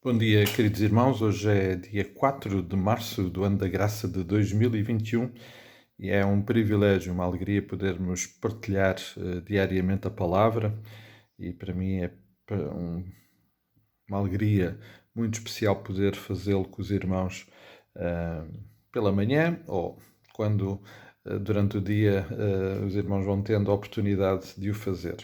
Bom dia, queridos irmãos. Hoje é dia 4 de março do ano da graça de 2021 e é um privilégio, uma alegria podermos partilhar diariamente a palavra e para mim é uma alegria muito especial poder fazê-lo com os irmãos pela manhã ou quando durante o dia os irmãos vão tendo a oportunidade de o fazer.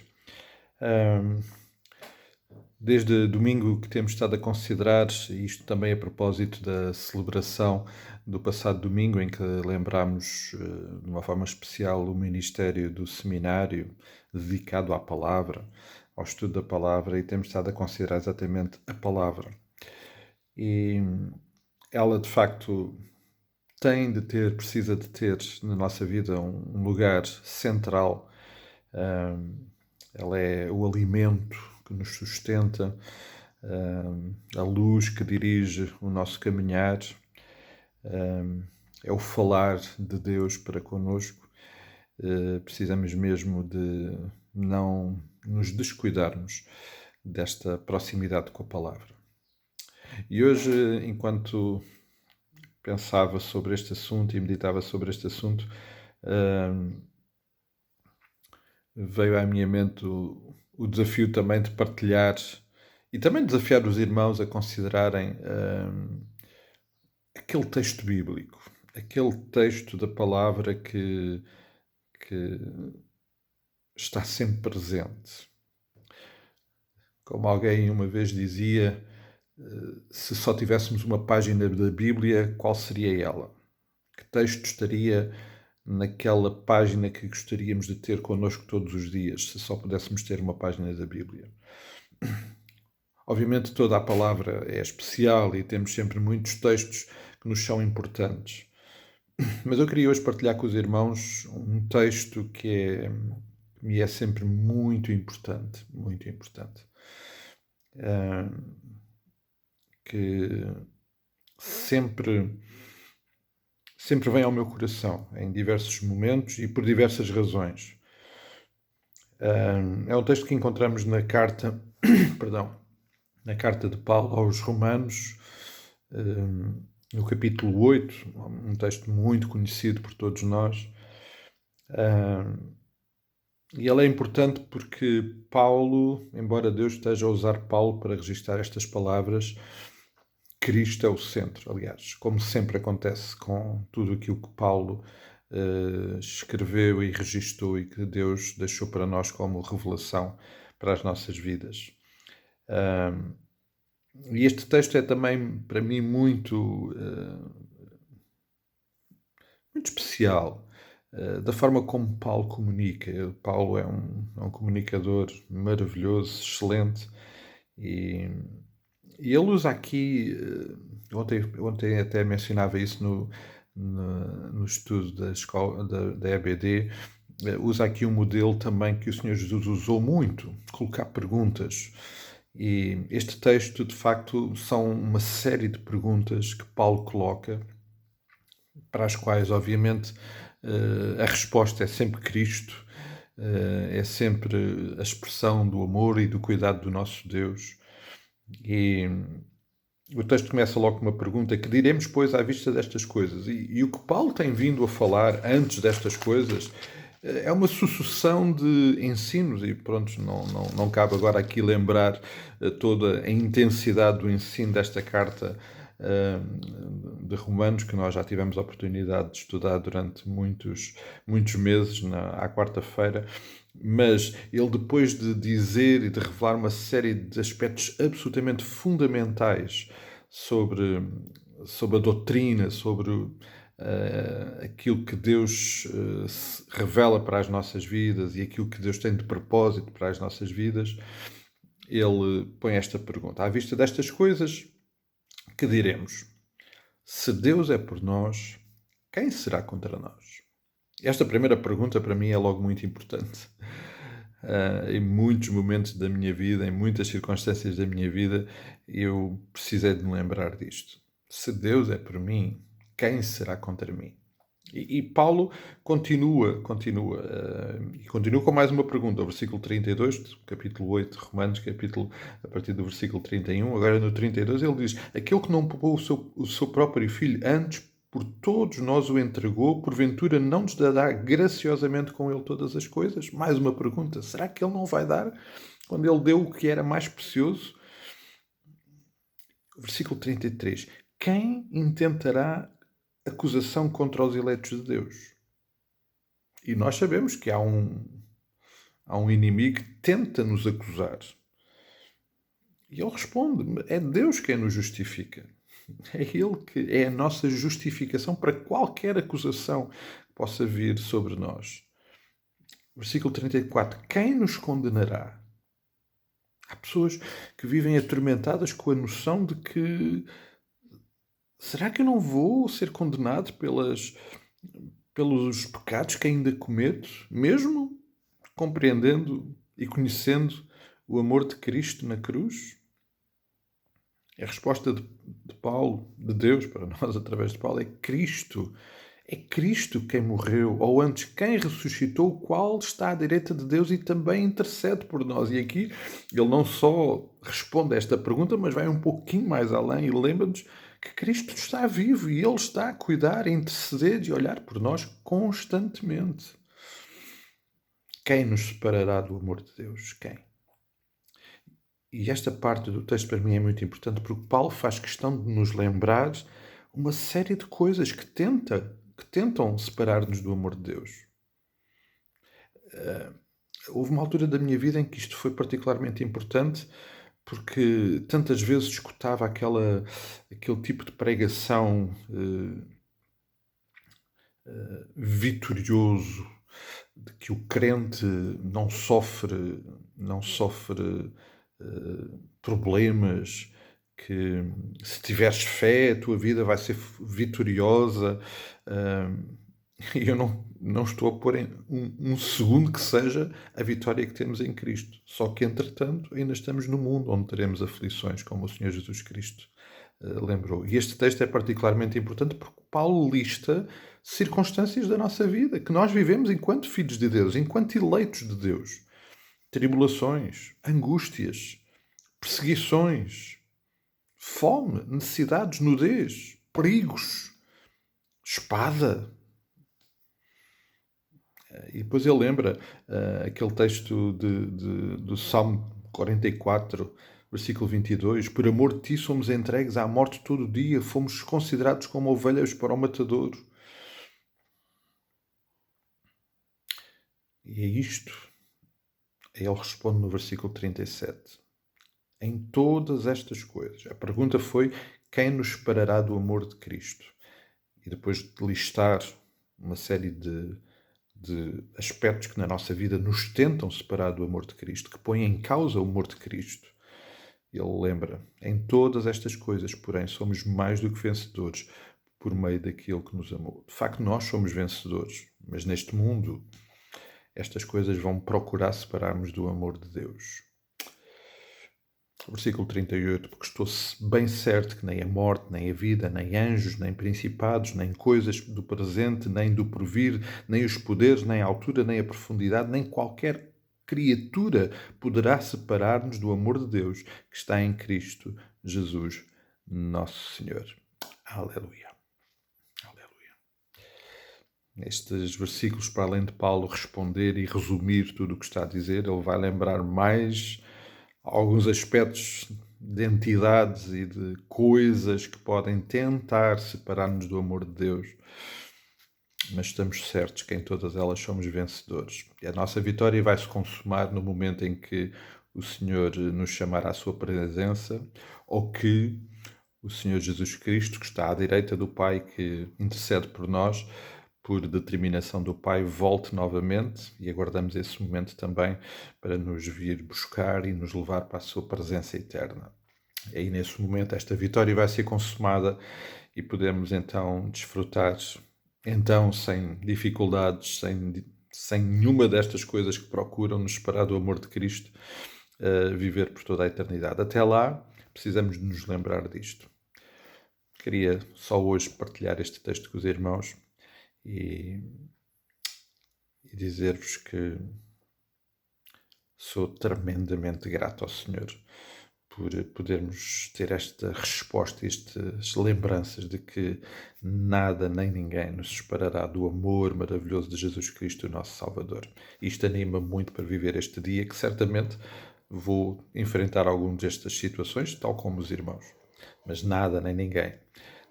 Desde domingo que temos estado a considerar, isto também a propósito da celebração do passado domingo, em que lembramos de uma forma especial o ministério do seminário dedicado à palavra, ao estudo da palavra, e temos estado a considerar exatamente a palavra. E ela, de facto, precisa de ter na nossa vida um lugar central. Ela é o alimento que nos sustenta, a luz que dirige o nosso caminhar, é o falar de Deus para connosco. Precisamos mesmo de não nos descuidarmos desta proximidade com a palavra. E hoje, enquanto pensava sobre este assunto e meditava sobre este assunto, veio à minha mente o desafio também de partilhar e também desafiar os irmãos a considerarem aquele texto bíblico, aquele texto da palavra que está sempre presente. Como alguém uma vez dizia, se só tivéssemos uma página da Bíblia, qual seria ela? Que texto estaria naquela página que gostaríamos de ter connosco todos os dias, se só pudéssemos ter uma página da Bíblia? Obviamente toda a palavra é especial e temos sempre muitos textos que nos são importantes. Mas eu queria hoje partilhar com os irmãos um texto que me é sempre muito importante, que sempre vem ao meu coração, em diversos momentos e por diversas razões. É um texto que encontramos na carta, na carta de Paulo aos Romanos, no capítulo 8, um texto muito conhecido por todos nós. E ele é importante porque Paulo, embora Deus esteja a usar Paulo para registrar estas palavras, Cristo é o centro. Aliás, como sempre acontece com tudo aquilo que Paulo escreveu e registou e que Deus deixou para nós como revelação para as nossas vidas. E este texto é também, para mim, muito especial, da forma como Paulo comunica. Paulo é um comunicador maravilhoso, excelente, e ele usa aqui, ontem até mencionava isso no estudo da escola, da EBD, usa aqui um modelo também que o Senhor Jesus usou muito, colocar perguntas. E este texto, de facto, são uma série de perguntas que Paulo coloca, para as quais, obviamente, a resposta é sempre Cristo, é sempre a expressão do amor e do cuidado do nosso Deus. E o texto começa logo com uma pergunta: que diremos, pois, à vista destas coisas? E o que Paulo tem vindo a falar antes destas coisas é uma sucessão de ensinos, e pronto, não cabe agora aqui lembrar toda a intensidade do ensino desta carta de Romanos, que nós já tivemos a oportunidade de estudar durante muitos meses, à quarta-feira. Mas ele, depois de dizer e de revelar uma série de aspectos absolutamente fundamentais sobre a doutrina, sobre aquilo que Deus revela para as nossas vidas e aquilo que Deus tem de propósito para as nossas vidas, ele põe esta pergunta: à vista destas coisas, que diremos? Se Deus é por nós, quem será contra nós? Esta primeira pergunta para mim é logo muito importante. Em muitos momentos da minha vida, em muitas circunstâncias da minha vida, eu precisei de me lembrar disto. Se Deus é por mim, quem será contra mim? E Paulo continua com mais uma pergunta, o versículo 32, do capítulo 8 de Romanos, a partir do versículo 31. Agora no 32 ele diz: aquele que não poupou o seu próprio filho, antes por todos nós o entregou, porventura não nos dará graciosamente com ele todas as coisas? Mais uma pergunta: será que ele não vai dar quando ele deu o que era mais precioso? Versículo 33. Quem intentará acusação contra os eleitos de Deus? E nós sabemos que há um inimigo que tenta nos acusar. E ele responde: é Deus quem nos justifica. É Ele que é a nossa justificação para qualquer acusação que possa vir sobre nós. Versículo 34. Quem nos condenará? Há pessoas que vivem atormentadas com a noção de que será que eu não vou ser condenado pelos pecados que ainda cometo, mesmo compreendendo e conhecendo o amor de Cristo na cruz? A resposta de Paulo, de Deus para nós através de Paulo, é Cristo. É Cristo quem morreu, ou antes, quem ressuscitou, o qual está à direita de Deus e também intercede por nós. E aqui ele não só responde a esta pergunta, mas vai um pouquinho mais além e lembra-nos que Cristo está vivo e Ele está a cuidar, a interceder e a olhar por nós constantemente. Quem nos separará do amor de Deus? Quem? E esta parte do texto para mim é muito importante porque Paulo faz questão de nos lembrar uma série de coisas que tentam separar-nos do amor de Deus. Houve uma altura da minha vida em que isto foi particularmente importante porque tantas vezes escutava aquele tipo de pregação vitorioso de que o crente não sofre problemas, que se tiveres fé a tua vida vai ser vitoriosa. E eu não estou a pôr em um segundo que seja a vitória que temos em Cristo. Só que, entretanto, ainda estamos no mundo onde teremos aflições, como o Senhor Jesus Cristo lembrou. E este texto é particularmente importante porque Paulo lista circunstâncias da nossa vida, que nós vivemos enquanto filhos de Deus, enquanto eleitos de Deus. Tribulações, angústias, perseguições, fome, necessidades, nudez, perigos, espada. E depois ele lembra aquele texto do Salmo 44, versículo 22. Por amor de ti somos entregues à morte todo dia, fomos considerados como ovelhas para o matadouro. E é isto. Ele responde no versículo 37. Em todas estas coisas. A pergunta foi: quem nos separará do amor de Cristo? E depois de listar uma série de aspectos que na nossa vida nos tentam separar do amor de Cristo, que põem em causa o amor de Cristo, ele lembra: em todas estas coisas, porém, somos mais do que vencedores por meio daquele que nos amou. De facto, nós somos vencedores, mas neste mundo estas coisas vão procurar separar-nos do amor de Deus. Versículo 38, porque estou bem certo que nem a morte, nem a vida, nem anjos, nem principados, nem coisas do presente, nem do porvir, nem os poderes, nem a altura, nem a profundidade, nem qualquer criatura poderá separar-nos do amor de Deus que está em Cristo Jesus, nosso Senhor. Aleluia. Aleluia. Nestes versículos, para além de Paulo responder e resumir tudo o que está a dizer, ele vai lembrar mais alguns aspectos de entidades e de coisas que podem tentar separar-nos do amor de Deus, mas estamos certos que em todas elas somos vencedores. E a nossa vitória vai se consumar no momento em que o Senhor nos chamar à sua presença, ou que o Senhor Jesus Cristo, que está à direita do Pai, que intercede por nós, por determinação do Pai, volte novamente, e aguardamos esse momento também para nos vir buscar e nos levar para a sua presença eterna. E aí, nesse momento, esta vitória vai ser consumada e podemos então desfrutar, então, sem dificuldades, sem nenhuma destas coisas que procuram nos separar do amor de Cristo, viver por toda a eternidade. Até lá, precisamos de nos lembrar disto. Queria só hoje partilhar este texto com os irmãos e, e dizer-vos que sou tremendamente grato ao Senhor por podermos ter esta resposta, estas lembranças de que nada nem ninguém nos separará do amor maravilhoso de Jesus Cristo, o nosso Salvador. Isto anima muito para viver este dia, que certamente vou enfrentar algum destas situações, tal como os irmãos. Mas nada nem ninguém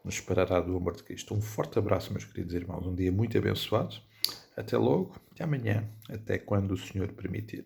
nos separará do amor de Cristo. Um forte abraço, meus queridos irmãos. Um dia muito abençoado. Até logo e amanhã, até quando o Senhor permitir.